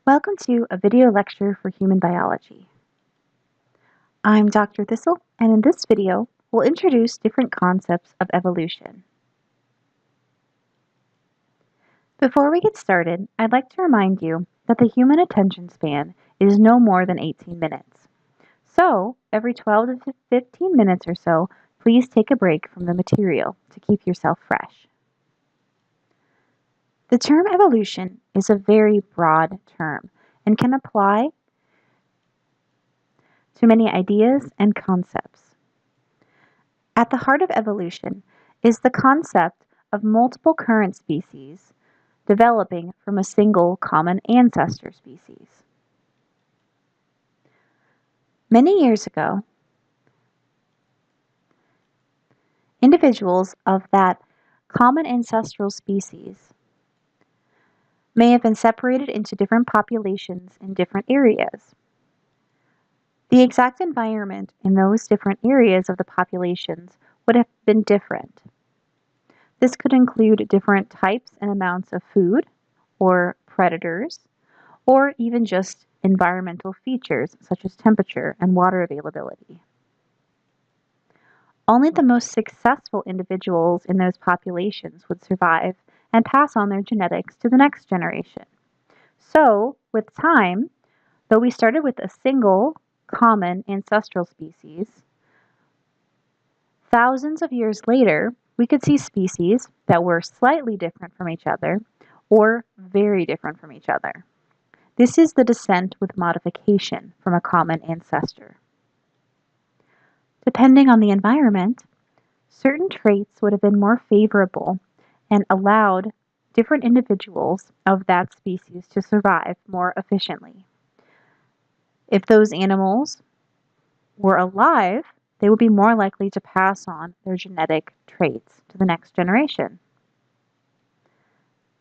Welcome to a video lecture for human biology. I'm Dr. Thistle, and in this video, we'll introduce different concepts of evolution. Before we get started, I'd like to remind you that the human attention span is no more than 18 minutes. So, every 12 to 15 minutes or so, please take a break from the material to keep yourself fresh. The term evolution is a very broad term and can apply to many ideas and concepts. At the heart of evolution is the concept of multiple current species developing from a single common ancestor species. Many years ago, individuals of that common ancestral species may have been separated into different populations in different areas. The exact environment in those different areas of the populations would have been different. This could include different types and amounts of food, or predators, or even just environmental features such as temperature and water availability. Only the most successful individuals in those populations would survive and pass on their genetics to the next generation. So, with time, though we started with a single common ancestral species, thousands of years later, we could see species that were slightly different from each other or very different from each other. This is the descent with modification from a common ancestor. Depending on the environment, certain traits would have been more favorable and allowed different individuals of that species to survive more efficiently. If those animals were alive, they would be more likely to pass on their genetic traits to the next generation.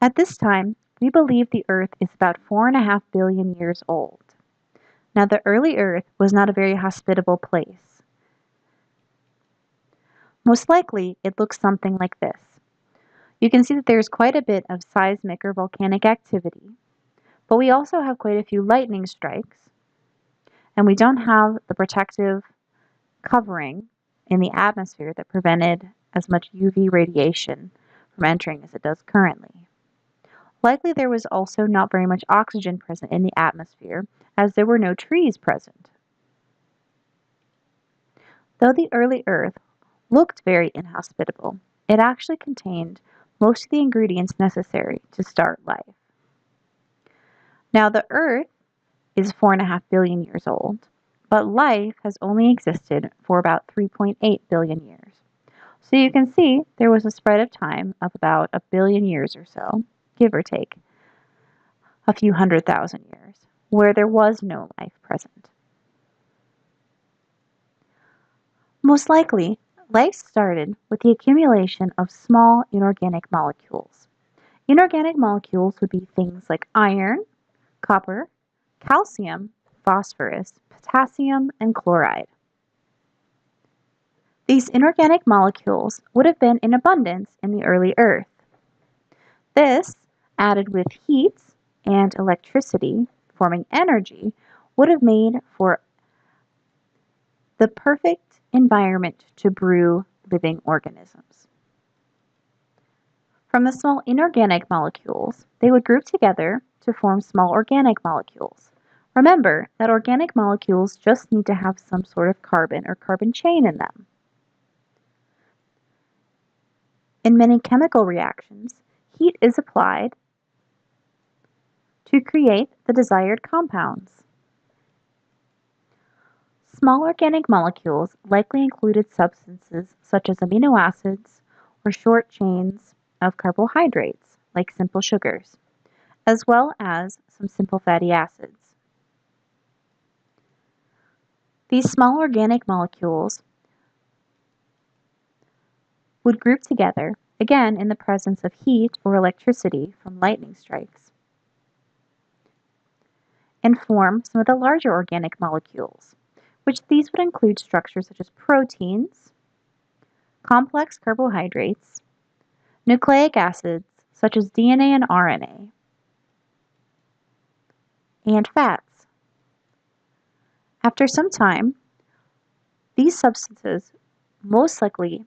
At this time, we believe the Earth is about 4.5 billion years old. Now, the early Earth was not a very hospitable place. Most likely, it looks something like this. You can see that there's quite a bit of seismic or volcanic activity, but we also have quite a few lightning strikes, and we don't have the protective covering in the atmosphere that prevented as much UV radiation from entering as it does currently. Likely there was also not very much oxygen present in the atmosphere, as there were no trees present. Though the early Earth looked very inhospitable, it actually contained most of the ingredients necessary to start life. Now the Earth is 4.5 billion years old, but life has only existed for about 3.8 billion years. So you can see there was a spread of time of about 1 billion years or so, give or take a few 100,000 years, where there was no life present. Most likely, life started with the accumulation of small inorganic molecules. Inorganic molecules would be things like iron, copper, calcium, phosphorus, potassium, and chloride. These inorganic molecules would have been in abundance in the early Earth. This, added with heat and electricity, forming energy, would have made for the perfect environment to brew living organisms. From the small inorganic molecules, they would group together to form small organic molecules. Remember that organic molecules just need to have some sort of carbon or carbon chain in them. In many chemical reactions, heat is applied to create the desired compounds. Small organic molecules likely included substances such as amino acids or short chains of carbohydrates, like simple sugars, as well as some simple fatty acids. These small organic molecules would group together, again in the presence of heat or electricity from lightning strikes, and form some of the larger organic molecules, which these would include structures such as proteins, complex carbohydrates, nucleic acids such as DNA and RNA, and fats. After some time, these substances most likely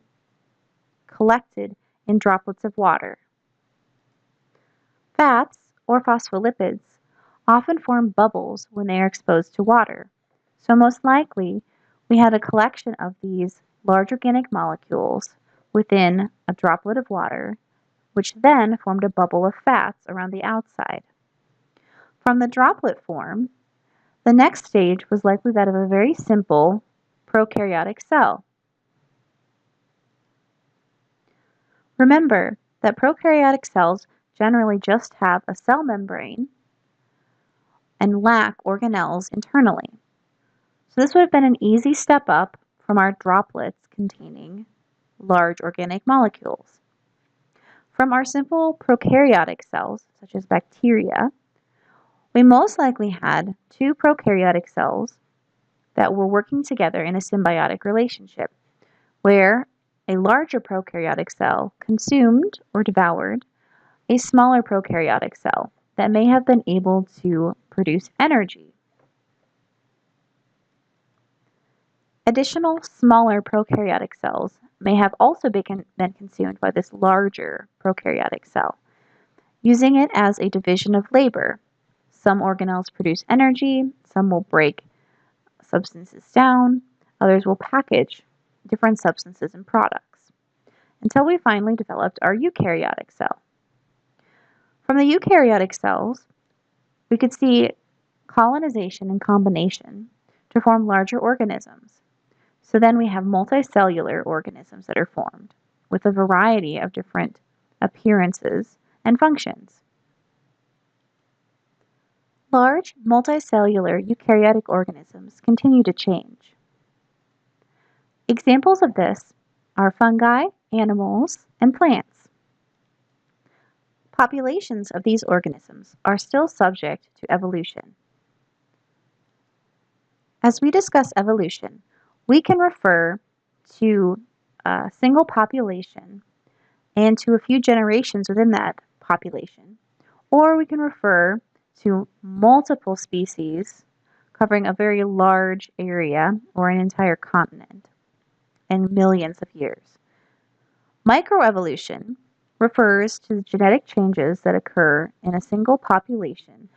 collected in droplets of water. Fats, or phospholipids, often form bubbles when they are exposed to water. So most likely, we had a collection of these large organic molecules within a droplet of water, which then formed a bubble of fats around the outside. From the droplet form, the next stage was likely that of a very simple prokaryotic cell. Remember that prokaryotic cells generally just have a cell membrane and lack organelles internally. So this would have been an easy step up from our droplets containing large organic molecules. From our simple prokaryotic cells, such as bacteria, we most likely had two prokaryotic cells that were working together in a symbiotic relationship, where a larger prokaryotic cell consumed or devoured a smaller prokaryotic cell that may have been able to produce energy. Additional smaller prokaryotic cells may have also been consumed by this larger prokaryotic cell, using it as a division of labor. Some organelles produce energy, some will break substances down, others will package different substances and products, until we finally developed our eukaryotic cell. From the eukaryotic cells, we could see colonization and combination to form larger organisms. So then we have multicellular organisms that are formed with a variety of different appearances and functions. Large multicellular eukaryotic organisms continue to change. Examples of this are fungi, animals, and plants. Populations of these organisms are still subject to evolution. As we discuss evolution, we can refer to a single population and to a few generations within that population, or we can refer to multiple species covering a very large area or an entire continent and millions of years. Microevolution refers to the genetic changes that occur in a single population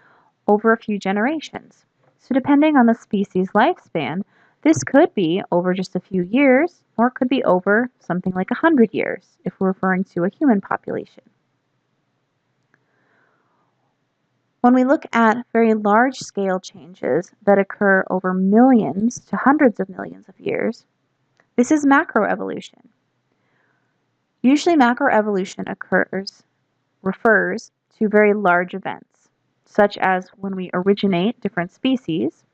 over a few generations. So depending on the species' lifespan, this could be over just a few years, or it could be over something like 100 years, if we're referring to a human population. When we look at very large-scale changes that occur over millions to hundreds of millions of years, this is macroevolution. Usually macroevolution refers to very large events, such as when we originate different species,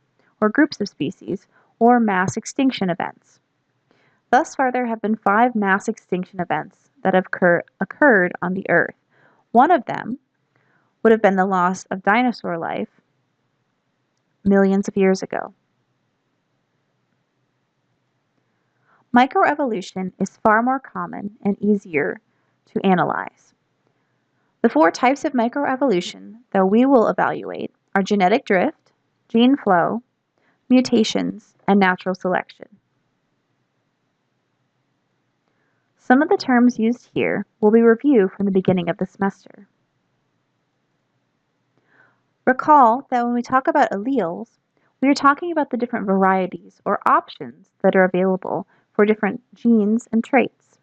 or groups of species, or mass extinction events. Thus far, there have been 5 mass extinction events that have occurred on the Earth. One of them would have been the loss of dinosaur life millions of years ago. Microevolution is far more common and easier to analyze. The 4 types of microevolution that we will evaluate are genetic drift, gene flow, mutations, and natural selection. Some of the terms used here will be reviewed from the beginning of the semester. Recall that when we talk about alleles, we are talking about the different varieties or options that are available for different genes and traits.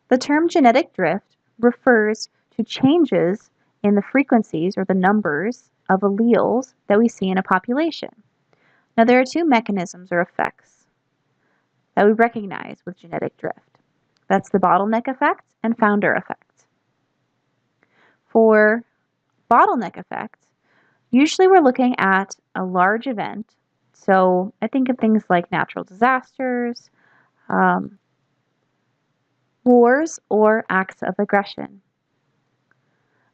The term genetic drift refers to changes in the frequencies or the numbers of alleles that we see in a population. Now, there are 2 mechanisms or effects that we recognize with genetic drift. That's the bottleneck effect and founder effect. For bottleneck effect, usually we're looking at a large event. So I think of things like natural disasters, wars, or acts of aggression,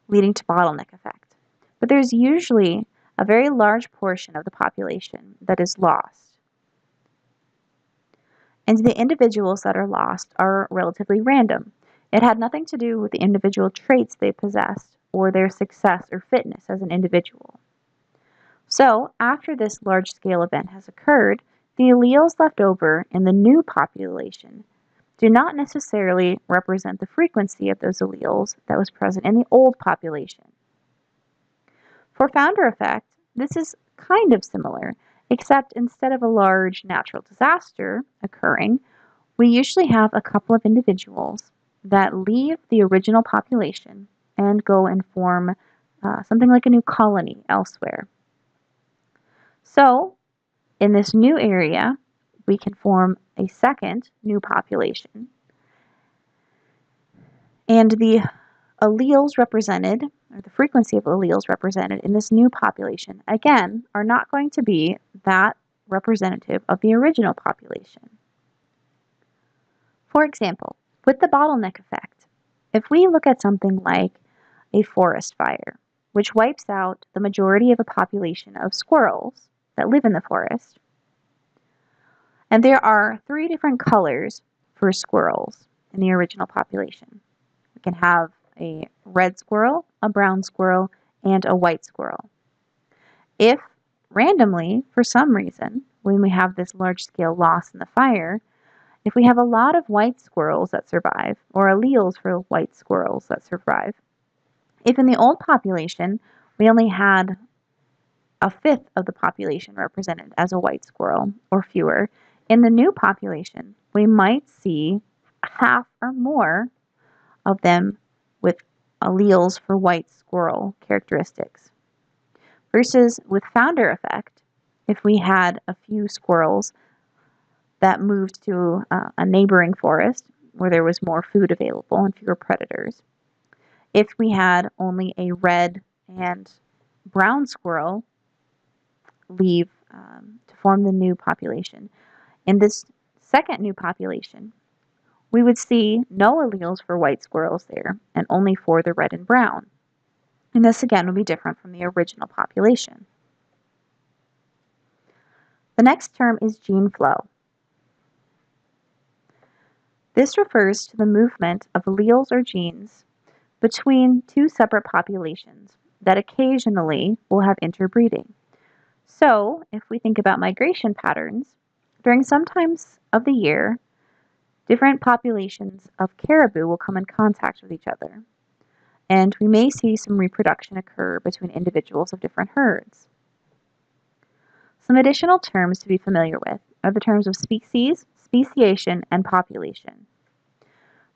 leading to bottleneck effect. But there's usually a very large portion of the population that is lost. And the individuals that are lost are relatively random. It had nothing to do with the individual traits they possessed or their success or fitness as an individual. So, after this large-scale event has occurred, the alleles left over in the new population do not necessarily represent the frequency of those alleles that was present in the old population. For founder effect, this is kind of similar, except instead of a large natural disaster occurring, we usually have a couple of individuals that leave the original population and go and form something like a new colony elsewhere. So, in this new area, we can form a second new population. And the alleles represented, or the frequency of alleles represented in this new population, again, are not going to be that representative of the original population. For example, with the bottleneck effect, if we look at something like a forest fire, which wipes out the majority of a population of squirrels that live in the forest, and there are 3 different colors for squirrels in the original population. We can have a red squirrel, a brown squirrel, and a white squirrel. If randomly, for some reason, when we have this large-scale loss in the fire, if we have a lot of white squirrels that survive, or alleles for white squirrels that survive, if in the old population we only had a fifth of the population represented as a white squirrel, or fewer, in the new population we might see half or more of them with alleles for white squirrel characteristics. Versus with founder effect, if we had a few squirrels that moved to a neighboring forest where there was more food available and fewer predators, if we had only a red and brown squirrel leave to form the new population, in this second new population, we would see no alleles for white squirrels there and only for the red and brown. And this again will be different from the original population. The next term is gene flow. This refers to the movement of alleles or genes between 2 separate populations that occasionally will have interbreeding. So, if we think about migration patterns, during some times of the year, different populations of caribou will come in contact with each other, and we may see some reproduction occur between individuals of different herds. Some additional terms to be familiar with are the terms of species, speciation, and population.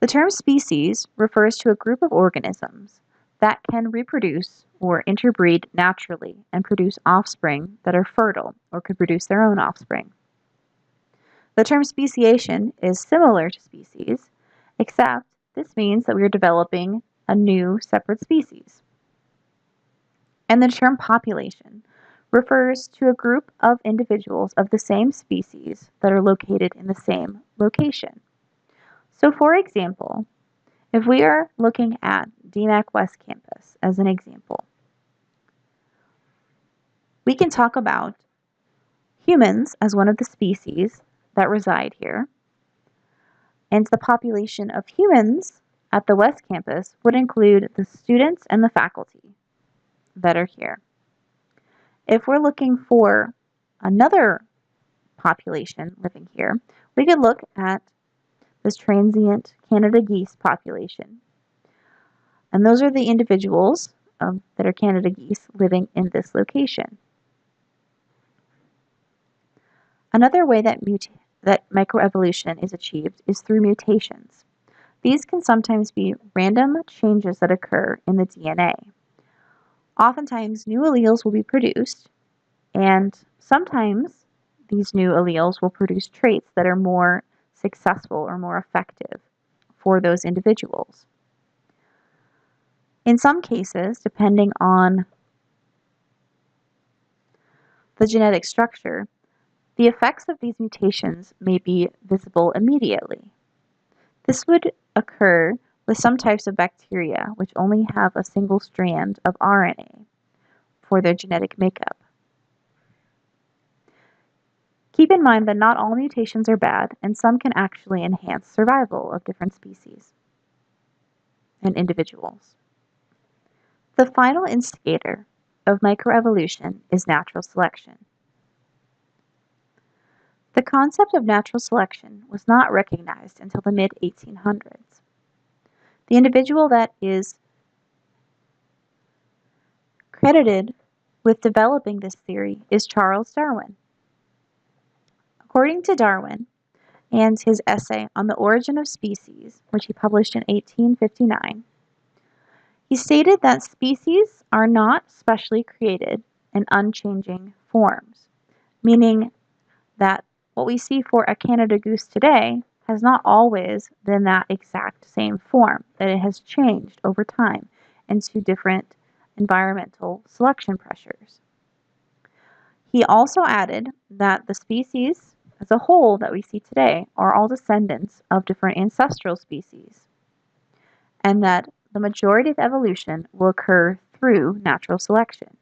The term species refers to a group of organisms that can reproduce or interbreed naturally and produce offspring that are fertile or could produce their own offspring. The term speciation is similar to species, except this means that we are developing a new separate species. And the term population refers to a group of individuals of the same species that are located in the same location. So for example, if we are looking at DMACC West Campus as an example, we can talk about humans as one of the species that reside here, and the population of humans at the West Campus would include the students and the faculty that are here. If we're looking for another population living here, we could look at this transient Canada geese population. And those are the individuals that are Canada geese living in this location. Another way that microevolution is achieved is through mutations. These can sometimes be random changes that occur in the DNA. Oftentimes, new alleles will be produced, and sometimes these new alleles will produce traits that are more successful or more effective for those individuals. In some cases, depending on the genetic structure, the effects of these mutations may be visible immediately. This would occur with some types of bacteria which only have a single strand of RNA for their genetic makeup. Keep in mind that not all mutations are bad, and some can actually enhance survival of different species and individuals. The final instigator of microevolution is natural selection. The concept of natural selection was not recognized until the mid-1800s. The individual that is credited with developing this theory is Charles Darwin. According to Darwin and his essay on the origin of species, which he published in 1859, he stated that species are not specially created in unchanging forms, meaning that what we see for a Canada goose today has not always been that exact same form, that it has changed over time into different environmental selection pressures. He also added that the species as a whole that we see today are all descendants of different ancestral species, and that the majority of evolution will occur through natural selection.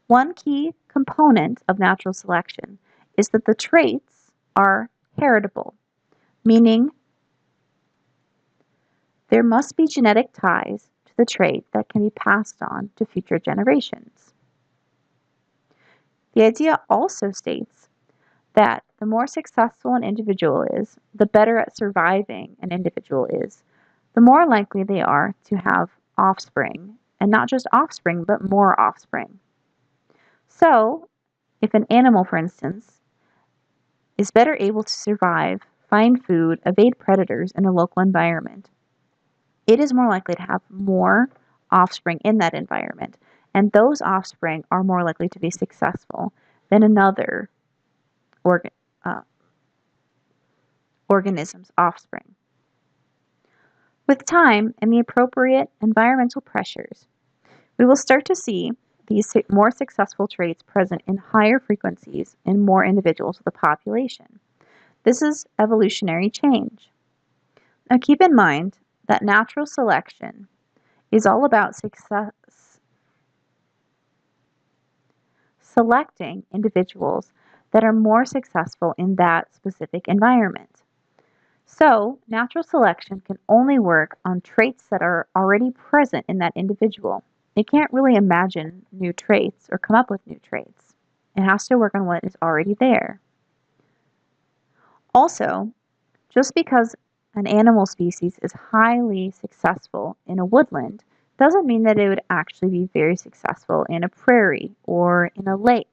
One key component of natural selection is that the traits are heritable, meaning there must be genetic ties to the trait that can be passed on to future generations. The idea also states that the more successful an individual is, the better at surviving an individual is, the more likely they are to have offspring, and not just offspring, but more offspring. So, if an animal, for instance, is better able to survive, find food, evade predators in a local environment, it is more likely to have more offspring in that environment, and those offspring are more likely to be successful than another organism's offspring. With time and the appropriate environmental pressures, we will start to see these more successful traits present in higher frequencies in more individuals of the population. This is evolutionary change. Now keep in mind that natural selection is all about selecting individuals that are more successful in that specific environment. So, natural selection can only work on traits that are already present in that individual. It can't really imagine new traits or come up with new traits. It has to work on what is already there. Also, just because an animal species is highly successful in a woodland doesn't mean that it would actually be very successful in a prairie or in a lake.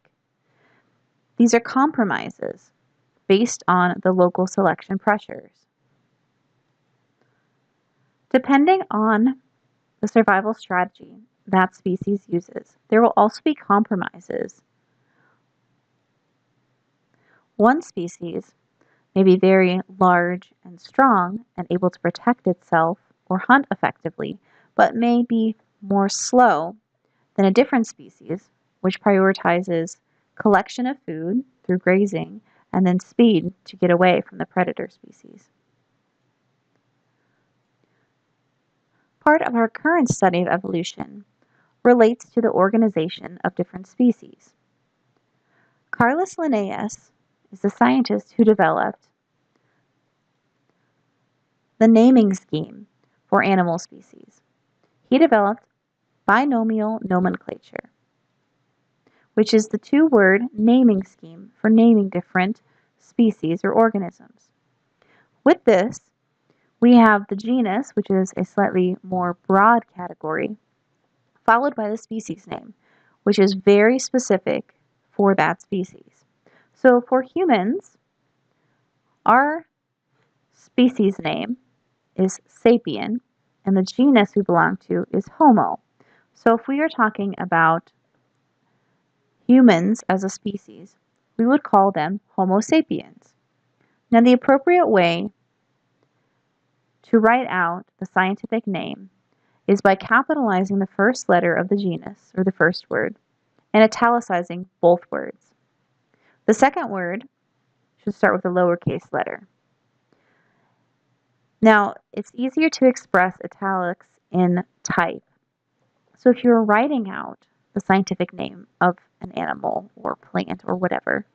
These are compromises based on the local selection pressures. Depending on the survival strategy that species uses, there will also be compromises. One species may be very large and strong and able to protect itself or hunt effectively, but may be more slow than a different species, which prioritizes collection of food through grazing and then speed to get away from the predator species. Part of our current study of evolution relates to the organization of different species. Carlos Linnaeus is the scientist who developed the naming scheme for animal species. He developed binomial nomenclature, which is the two-word naming scheme for naming different species or organisms. With this, we have the genus, which is a slightly more broad category, followed by the species name, which is very specific for that species. So for humans, our species name is sapien, and the genus we belong to is Homo. So if we are talking about humans as a species, we would call them Homo sapiens. Now the appropriate way to write out the scientific name is by capitalizing the first letter of the genus, or the first word, and italicizing both words. The second word should start with a lowercase letter. Now, it's easier to express italics in type. So if you're writing out the scientific name of an animal or plant or whatever,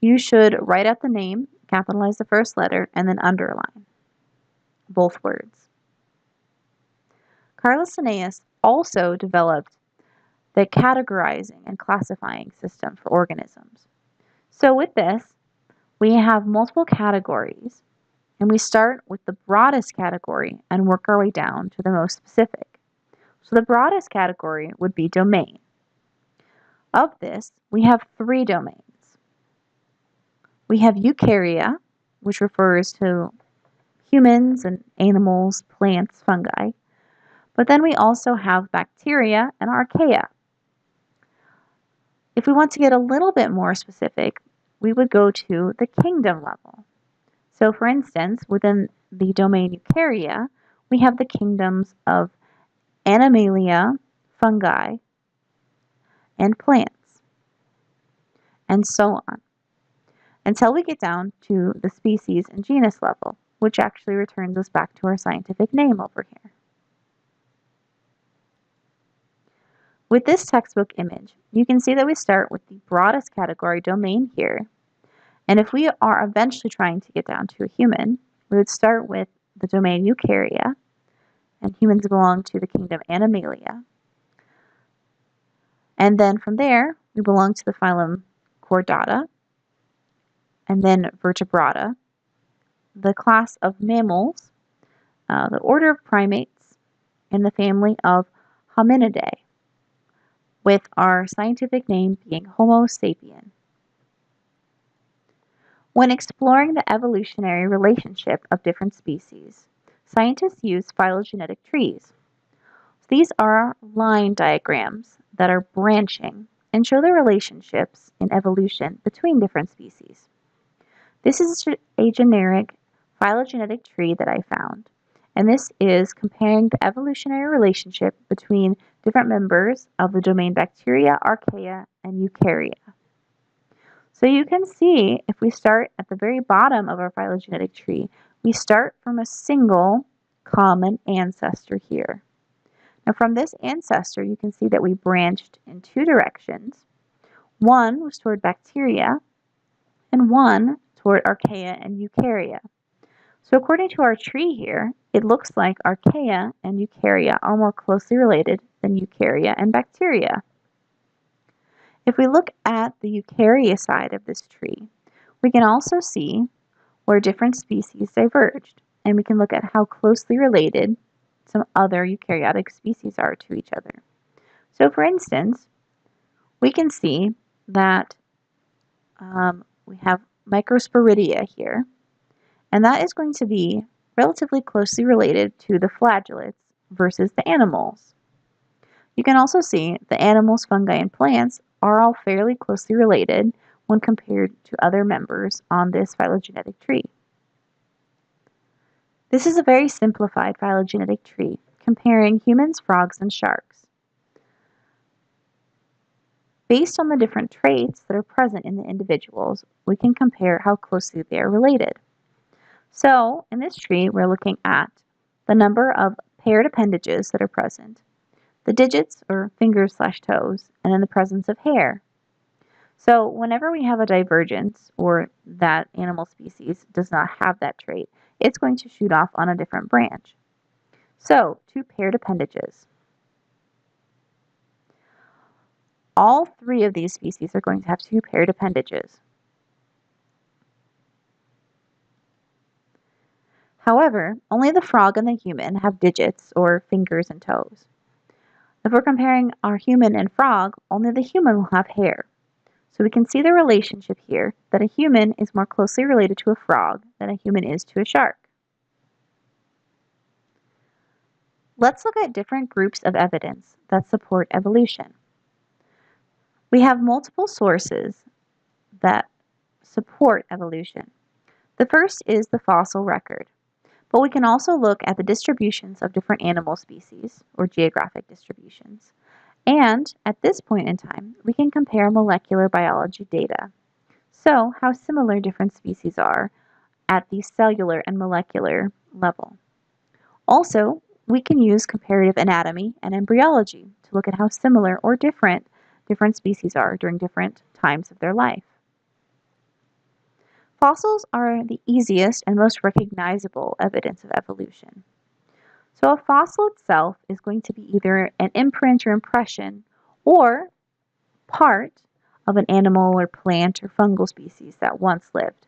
you should write out the name, capitalize the first letter, and then underline both words. Carlos Linnaeus also developed the categorizing and classifying system for organisms. So with this, we have multiple categories, and we start with the broadest category and work our way down to the most specific. So the broadest category would be domain. Of this, we have 3 domains. We have eukarya, which refers to humans and animals, plants, fungi. But then we also have bacteria and archaea. If we want to get a little bit more specific, we would go to the kingdom level. So for instance, within the domain eukarya, we have the kingdoms of Animalia, fungi, and plants, and so on, until we get down to the species and genus level, which actually returns us back to our scientific name over here. With this textbook image, you can see that we start with the broadest category domain here, and if we are eventually trying to get down to a human, we would start with the domain eukarya, and humans belong to the kingdom Animalia. And then from there, we belong to the phylum Chordata, and then Vertebrata, the class of mammals, the order of primates, and the family of Hominidae, with our scientific name being Homo sapien. When exploring the evolutionary relationship of different species, scientists use phylogenetic trees. These are line diagrams that are branching and show the relationships in evolution between different species. This is a generic phylogenetic tree that I found, and this is comparing the evolutionary relationship between different members of the domain bacteria, archaea, and eukarya. So you can see if we start at the very bottom of our phylogenetic tree, we start from a single common ancestor here. Now from this ancestor, you can see that we branched in 2 directions. One was toward bacteria, and one toward archaea and eukarya. So according to our tree here, it looks like archaea and eukarya are more closely related than eukarya and bacteria. If we look at the eukarya side of this tree, we can also see where different species diverged, and we can look at how closely related some other eukaryotic species are to each other. So for instance, we can see that we have Microsporidia here, and that is going to be relatively closely related to the flagellates versus the animals. You can also see the animals, fungi, and plants are all fairly closely related when compared to other members on this phylogenetic tree. This is a very simplified phylogenetic tree comparing humans, frogs, and sharks. Based on the different traits that are present in the individuals, we can compare how closely they are related. So, in this tree, we're looking at the number of paired appendages that are present, the digits or fingers/toes, and then the presence of hair. So, whenever we have a divergence or that animal species does not have that trait, it's going to shoot off on a different branch. So, 2 paired appendages. All 3 of these species are going to have 2 paired appendages. However, only the frog and the human have digits or fingers and toes. If we're comparing our human and frog, only the human will have hair. So we can see the relationship here that a human is more closely related to a frog than a human is to a shark. Let's look at different groups of evidence that support evolution. We have multiple sources that support evolution. The first is the fossil record, but we can also look at the distributions of different animal species, or geographic distributions. And at this point in time, we can compare molecular biology data. So, how similar different species are at the cellular and molecular level. Also, we can use comparative anatomy and embryology to look at how similar or different species are during different times of their life. Fossils are the easiest and most recognizable evidence of evolution. So a fossil itself is going to be either an imprint or impression or part of an animal or plant or fungal species that once lived.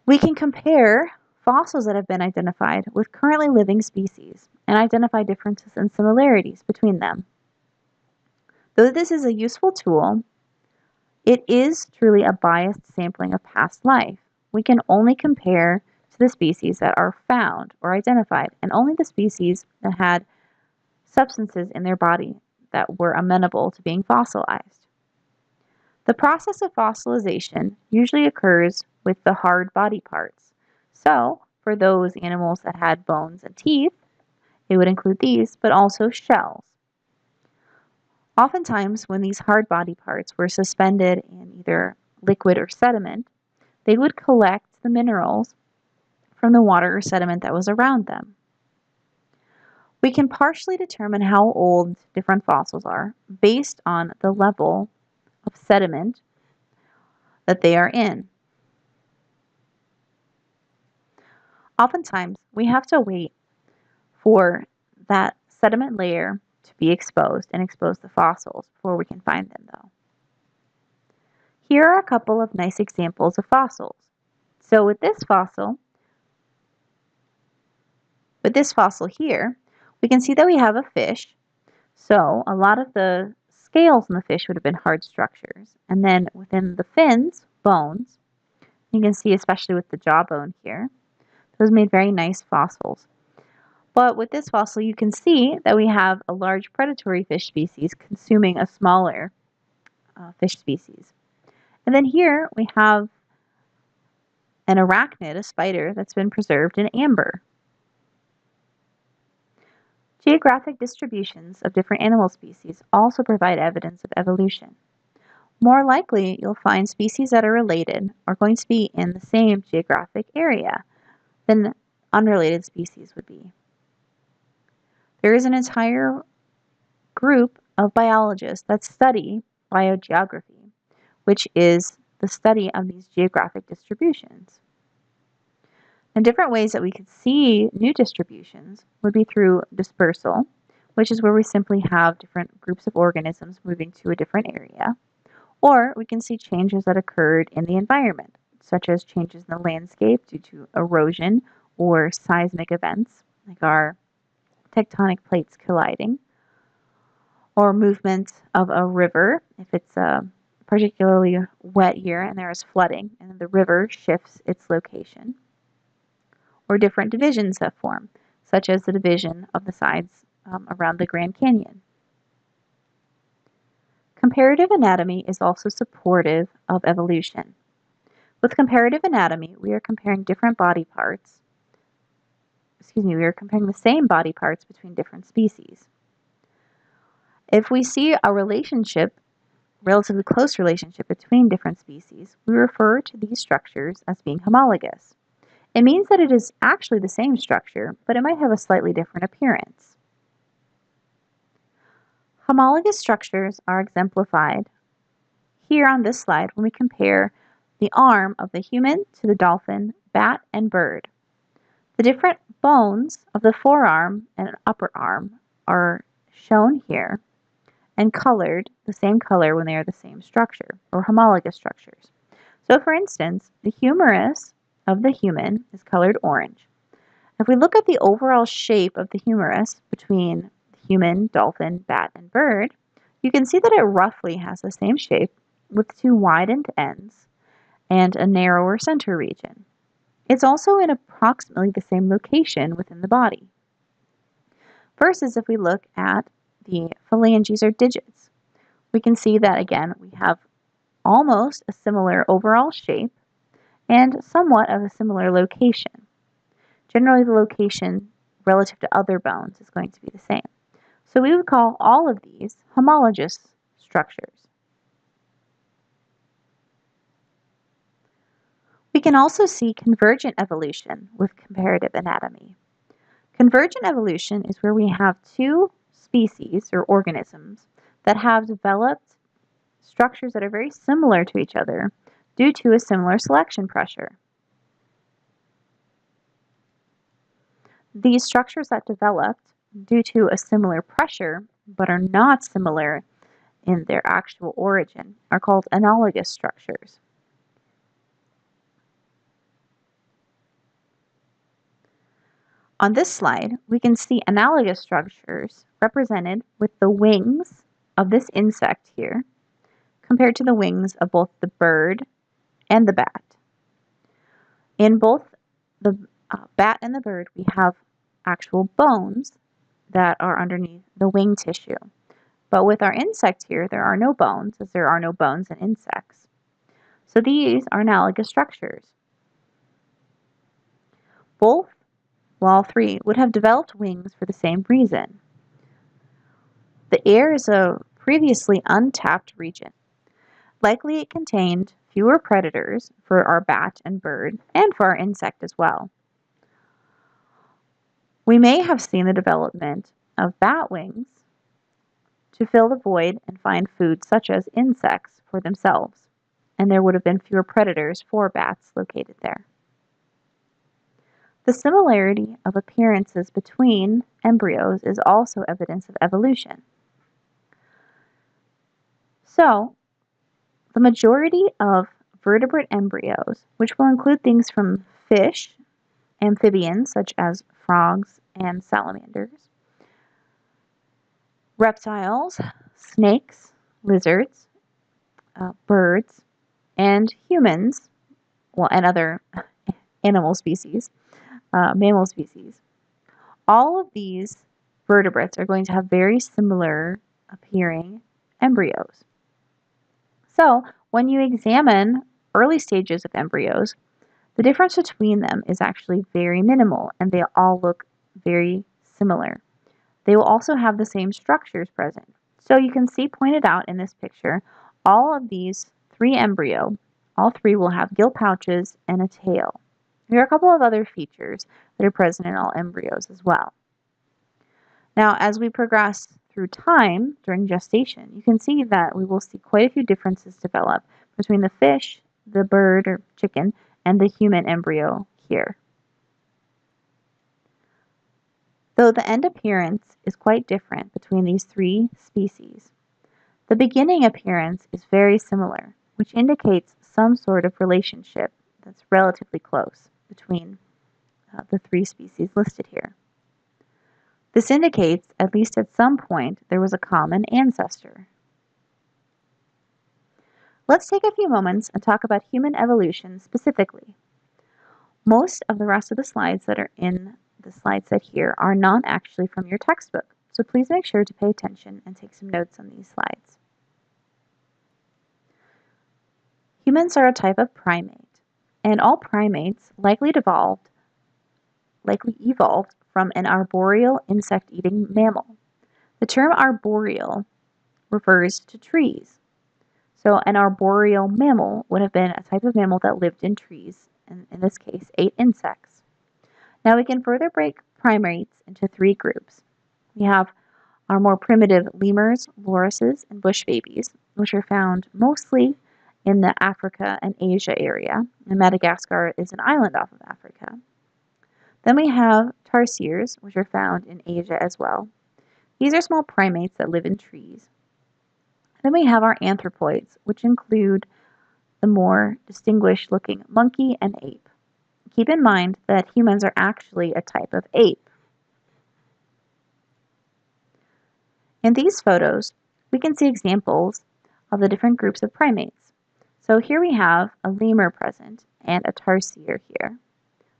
We can compare fossils that have been identified with currently living species and identify differences and similarities between them. Though this is a useful tool, it is truly a biased sampling of past life. We can only compare to the species that are found or identified, and only the species that had substances in their body that were amenable to being fossilized. The process of fossilization usually occurs with the hard body parts. So, for those animals that had bones and teeth, it would include these, but also shells. Oftentimes, when these hard body parts were suspended in either liquid or sediment, they would collect the minerals from the water or sediment that was around them. We can partially determine how old different fossils are based on the level of sediment that they are in. Oftentimes, we have to wait for that sediment layer to be exposed and expose the fossils before we can find them, though. Here are a couple of nice examples of fossils. So with this fossil here, we can see that we have a fish. So a lot of the scales in the fish would have been hard structures. And then within the fins, bones, you can see especially with the jawbone here, those made very nice fossils. But with this fossil, you can see that we have a large predatory fish species consuming a smaller fish species. And then here we have an arachnid, a spider, that's been preserved in amber. Geographic distributions of different animal species also provide evidence of evolution. More likely, you'll find species that are related are going to be in the same geographic area than unrelated species would be. There is an entire group of biologists that study biogeography, which is the study of these geographic distributions. And different ways that we could see new distributions would be through dispersal, which is where we simply have different groups of organisms moving to a different area. Or we can see changes that occurred in the environment, such as changes in the landscape due to erosion or seismic events, like our tectonic plates colliding, or movement of a river if it's a particularly wet year and there is flooding and the river shifts its location, or different divisions that form, such as the division of the sides around the Grand Canyon. Comparative anatomy is also supportive of evolution. With comparative anatomy, we are comparing different body parts. We are comparing the same body parts between different species. If we see a relatively close relationship between different species, we refer to these structures as being homologous. It means that it is actually the same structure, but it might have a slightly different appearance. Homologous structures are exemplified here on this slide when we compare the arm of the human to the dolphin, bat, and bird. The different bones of the forearm and upper arm are shown here and colored the same color when they are the same structure, or homologous structures. So for instance, the humerus of the human is colored orange. If we look at the overall shape of the humerus between the human, dolphin, bat, and bird, you can see that it roughly has the same shape with two widened ends and a narrower center region. It's also in approximately the same location within the body. Versus if we look at the phalanges or digits, we can see that again we have almost a similar overall shape and somewhat of a similar location. Generally, the location relative to other bones is going to be the same. So we would call all of these homologous structures. We can also see convergent evolution with comparative anatomy. Convergent evolution is where we have two species or organisms that have developed structures that are very similar to each other due to a similar selection pressure. These structures that developed due to a similar pressure but are not similar in their actual origin are called analogous structures. On this slide, we can see analogous structures represented with the wings of this insect here compared to the wings of both the bird and the bat. In both the bat and the bird, we have actual bones that are underneath the wing tissue. But with our insect here, there are no bones, as there are no bones in insects. So these are analogous structures. Both, well, all three, would have developed wings for the same reason. The air is a previously untapped region. Likely it contained fewer predators for our bat and bird, and for our insect as well. We may have seen the development of bat wings to fill the void and find food such as insects for themselves, and there would have been fewer predators for bats located there. The similarity of appearances between embryos is also evidence of evolution. So, the majority of vertebrate embryos, which will include things from fish, amphibians such as frogs and salamanders, reptiles, snakes, lizards, birds, and humans, well, and other animal species, mammal species. All of these vertebrates are going to have very similar appearing embryos. So, when you examine early stages of embryos, the difference between them is actually very minimal, and they all look very similar. They will also have the same structures present. So you can see pointed out in this picture, all of these all three will have gill pouches and a tail. There are a couple of other features that are present in all embryos as well. Now, as we progress through time during gestation, you can see that we will see quite a few differences develop between the fish, the bird or chicken, and the human embryo here. Though the end appearance is quite different between these three species, the beginning appearance is very similar, which indicates some sort of relationship that's relatively close between the three species listed here. This indicates, at least at some point, there was a common ancestor. Let's take a few moments and talk about human evolution specifically. Most of the rest of the slides that are in the slide set here are not actually from your textbook, so please make sure to pay attention and take some notes on these slides. Humans are a type of primate, and all primates likely evolved from an arboreal insect-eating mammal. The term arboreal refers to trees. So an arboreal mammal would have been a type of mammal that lived in trees, and in this case, ate insects. Now we can further break primates into three groups. We have our more primitive lemurs, lorises, and bush babies, which are found mostly in the Africa and Asia area, and Madagascar is an island off of Africa. Then we have tarsiers, which are found in Asia as well. These are small primates that live in trees. Then we have our anthropoids, which include the more distinguished looking monkey and ape. Keep in mind that humans are actually a type of ape. In these photos, we can see examples of the different groups of primates. So here we have a lemur present and a tarsier here.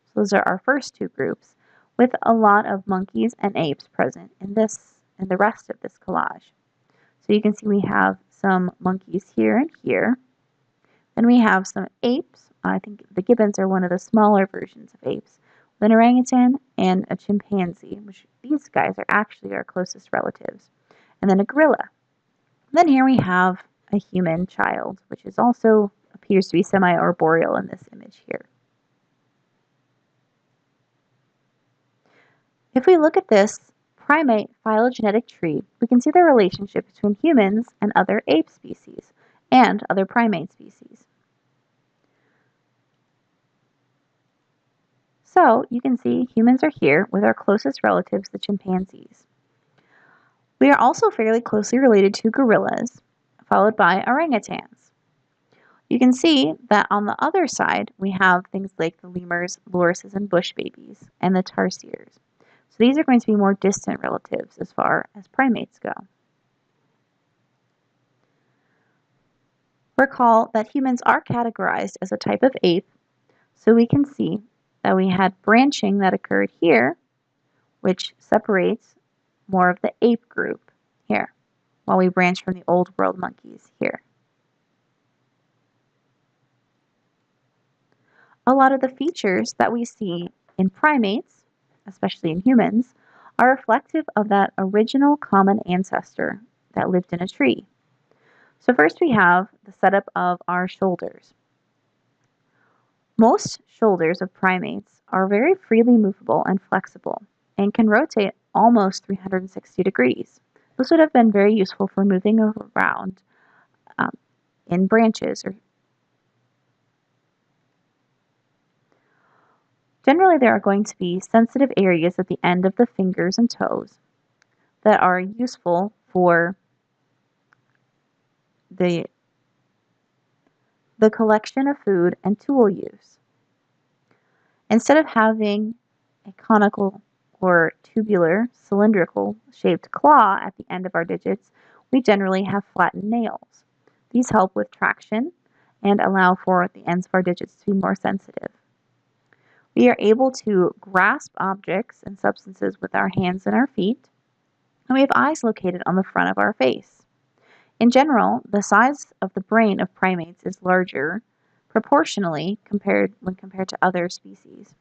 So those are our first two groups, with a lot of monkeys and apes present in the rest of this collage. So you can see we have some monkeys here and here. Then we have some apes. I think the gibbons are one of the smaller versions of apes. An orangutan and a chimpanzee, which these guys are actually our closest relatives. And then a gorilla. Then here we have a human child, which is also appears to be semi-arboreal in this image here. If we look at this primate phylogenetic tree, we can see the relationship between humans and other ape species and other primate species. So you can see humans are here with our closest relatives, the chimpanzees. We are also fairly closely related to gorillas, followed by orangutans. You can see that on the other side, we have things like the lemurs, lorises, and bush babies, and the tarsiers. So these are going to be more distant relatives as far as primates go. Recall that humans are categorized as a type of ape, so we can see that we had branching that occurred here, which separates more of the ape group here, while we branch from the old world monkeys here. A lot of the features that we see in primates, especially in humans, are reflective of that original common ancestor that lived in a tree. So first we have the setup of our shoulders. Most shoulders of primates are very freely movable and flexible and can rotate almost 360 degrees. This would have been very useful for moving around in branches. Generally, there are going to be sensitive areas at the end of the fingers and toes that are useful for the collection of food and tool use. Instead of having a conical or tubular, cylindrical shaped claw at the end of our digits, we generally have flattened nails. These help with traction and allow for the ends of our digits to be more sensitive. We are able to grasp objects and substances with our hands and our feet, and we have eyes located on the front of our face. In general, the size of the brain of primates is larger proportionally when compared to other species.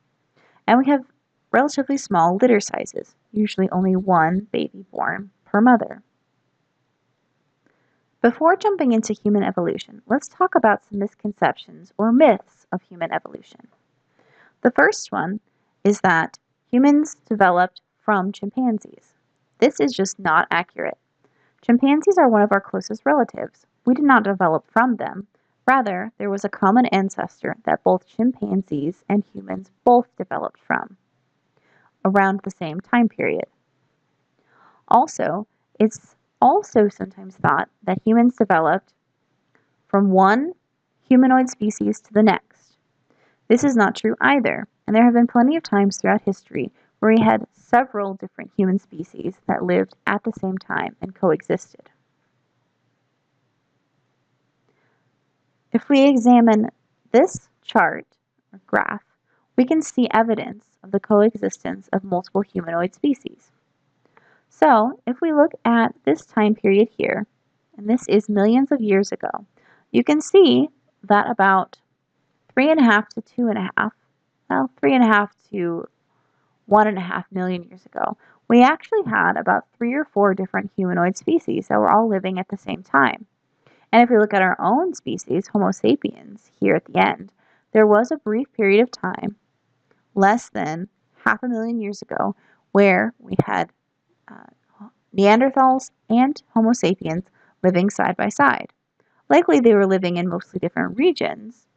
And we have relatively small litter sizes, usually only one baby born per mother. Before jumping into human evolution, let's talk about some misconceptions or myths of human evolution. The first one is that humans developed from chimpanzees. This is just not accurate. Chimpanzees are one of our closest relatives. We did not develop from them. Rather, there was a common ancestor that both chimpanzees and humans both developed from around the same time period. Also, it's also sometimes thought that humans developed from one humanoid species to the next. This is not true either, and there have been plenty of times throughout history where we had several different human species that lived at the same time and coexisted. If we examine this chart or graph, we can see evidence of the coexistence of multiple humanoid species. So, if we look at this time period here, and this is millions of years ago, you can see that about 3.5 to 2.5, 3.5 to 1.5 million years ago, we actually had about 3 or 4 different humanoid species that were all living at the same time. And if we look at our own species, Homo sapiens, here at the end, there was a brief period of time, less than 500,000 years ago, where we had Neanderthals and Homo sapiens living side by side. Likely they were living in mostly different regions,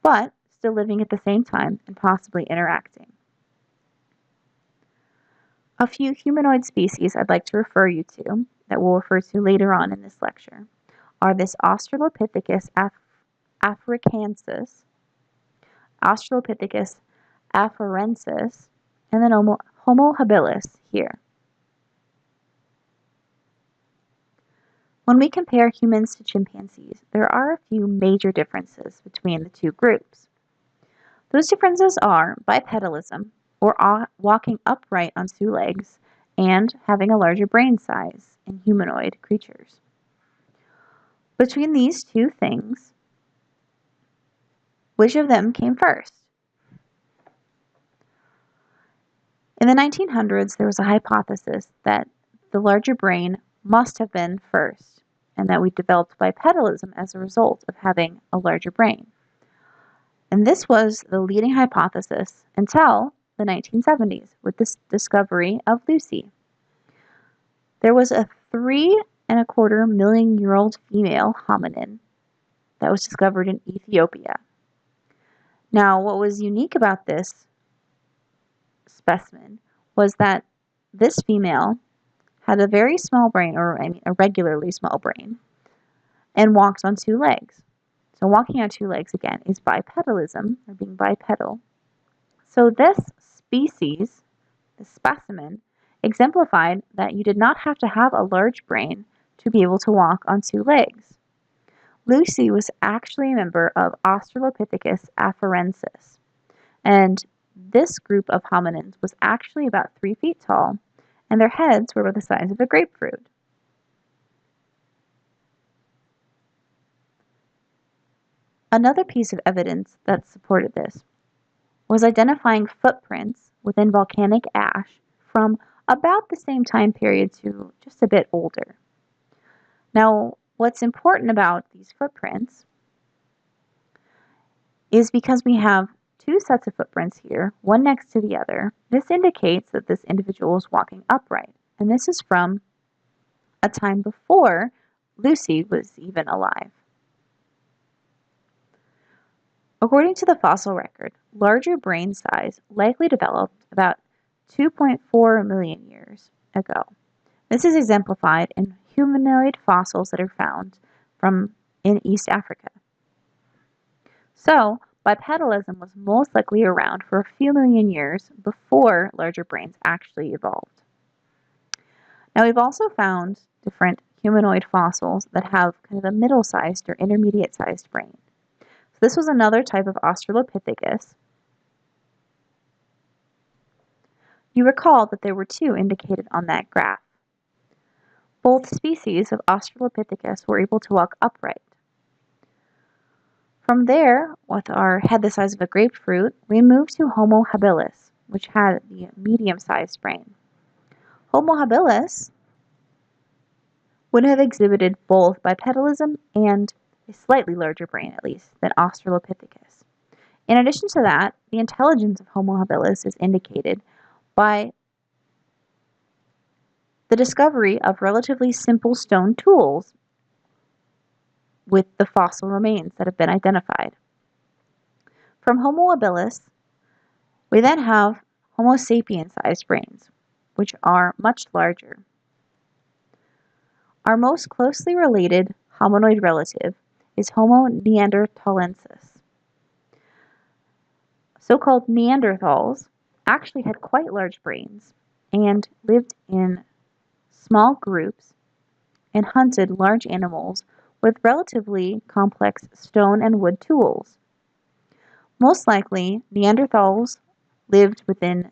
but still living at the same time and possibly interacting. A few humanoid species I'd like to refer you to, that we'll refer to later on in this lecture, are this Australopithecus africensis, Australopithecus afarensis, and then Homo habilis here. When we compare humans to chimpanzees, there are a few major differences between the two groups. Those differences are bipedalism, or walking upright on 2 legs, and having a larger brain size in humanoid creatures. Between these two things, which of them came first? In the 1900s, there was a hypothesis that the larger brain must have been first, and that we developed bipedalism as a result of having a larger brain. And this was the leading hypothesis until the 1970s with the discovery of Lucy. There was a 3.25 million year old female hominin that was discovered in Ethiopia. Now, what was unique about this specimen was that this female had a very small brain, a regularly small brain, and walked on two legs. So walking on two legs, again, is bipedalism, or being bipedal. So this species, this specimen, exemplified that you did not have to have a large brain to be able to walk on two legs. Lucy was actually a member of Australopithecus afarensis, and this group of hominins was actually about 3 feet tall, and their heads were about the size of a grapefruit. Another piece of evidence that supported this was identifying footprints within volcanic ash from about the same time period to just a bit older. Now, what's important about these footprints is because we have two sets of footprints here, one next to the other. This indicates that this individual is walking upright, and this is from a time before Lucy was even alive. According to the fossil record, larger brain size likely developed about 2.4 million years ago. This is exemplified in humanoid fossils that are found in East Africa. So, bipedalism was most likely around for a few million years before larger brains actually evolved. Now, we've also found different humanoid fossils that have kind of a middle-sized or intermediate-sized brain. So this was another type of Australopithecus. You recall that there were two indicated on that graph. Both species of Australopithecus were able to walk upright. From there, with our head the size of a grapefruit, we moved to Homo habilis, which had the medium-sized brain. Homo habilis would have exhibited both bipedalism and a slightly larger brain, at least, than Australopithecus. In addition to that, the intelligence of Homo habilis is indicated by the discovery of relatively simple stone tools with the fossil remains that have been identified. From Homo habilis, we then have Homo sapien-sized brains, which are much larger. Our most closely related hominoid relative is Homo neanderthalensis. So-called Neanderthals actually had quite large brains and lived in small groups and hunted large animals with relatively complex stone and wood tools. Most likely, Neanderthals lived within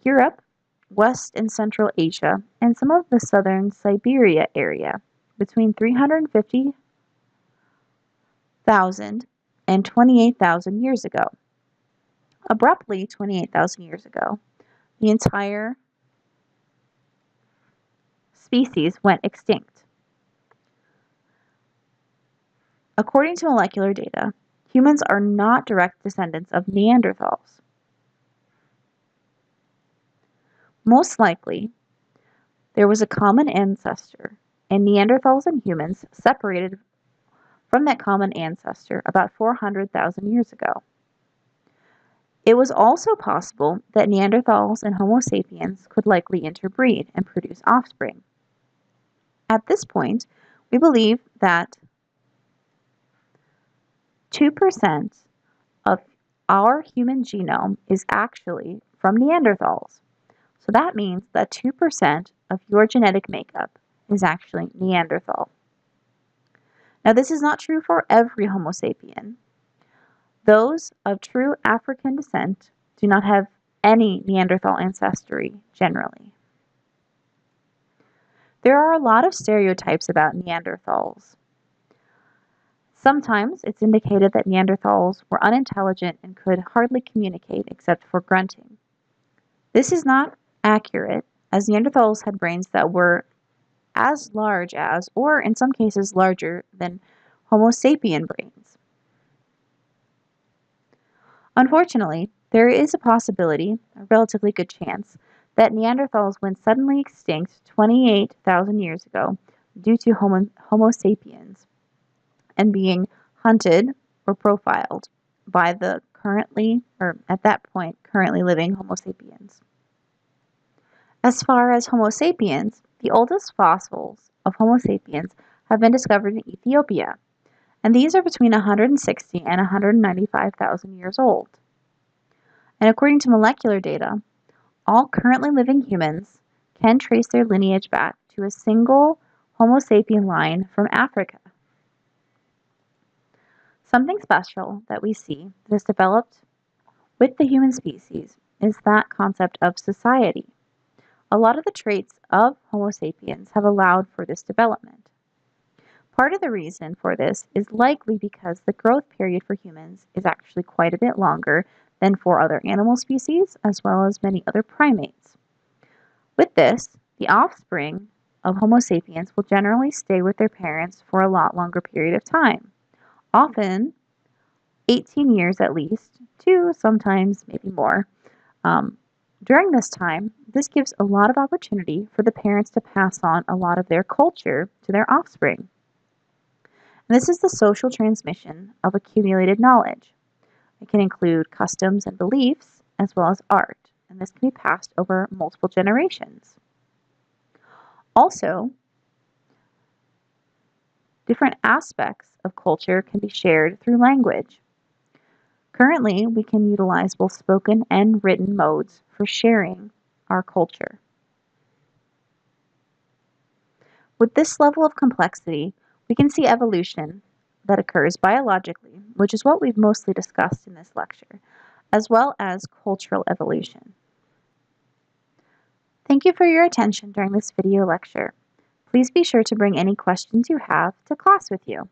Europe, West and Central Asia, and some of the southern Siberia area between 350,000 and 28,000 years ago. Abruptly, 28,000 years ago, the entire species went extinct. According to molecular data, humans are not direct descendants of Neanderthals. Most likely, there was a common ancestor, and Neanderthals and humans separated from that common ancestor about 400,000 years ago. It was also possible that Neanderthals and Homo sapiens could likely interbreed and produce offspring. At this point, we believe that 2% of our human genome is actually from Neanderthals. So that means that 2% of your genetic makeup is actually Neanderthal. Now, this is not true for every Homo sapien. Those of true African descent do not have any Neanderthal ancestry generally. There are a lot of stereotypes about Neanderthals. Sometimes it's indicated that Neanderthals were unintelligent and could hardly communicate except for grunting. This is not accurate, as Neanderthals had brains that were as large as, or in some cases larger than, Homo sapien brains. Unfortunately, there is a possibility, a relatively good chance, that Neanderthals went suddenly extinct 28,000 years ago due to Homo sapiens and being hunted or profiled by the at that point, currently living Homo sapiens. As far as Homo sapiens, the oldest fossils of Homo sapiens have been discovered in Ethiopia, and these are between 160 and 195,000 years old. And according to molecular data, all currently living humans can trace their lineage back to a single Homo sapien line from Africa. Something special that we see that has developed with the human species is that concept of society. A lot of the traits of Homo sapiens have allowed for this development. Part of the reason for this is likely because the growth period for humans is actually quite a bit longer than for other animal species, as well as many other primates. With this, the offspring of Homo sapiens will generally stay with their parents for a lot longer period of time, often 18 years at least, to sometimes maybe more. During this time, this gives a lot of opportunity for the parents to pass on a lot of their culture to their offspring. And this is the social transmission of accumulated knowledge. It can include customs and beliefs, as well as art, and this can be passed over multiple generations. Also, different aspects of culture can be shared through language. Currently, we can utilize both spoken and written modes for sharing our culture. With this level of complexity, we can see evolution that occurs biologically, which is what we've mostly discussed in this lecture, as well as cultural evolution. Thank you for your attention during this video lecture. Please be sure to bring any questions you have to class with you.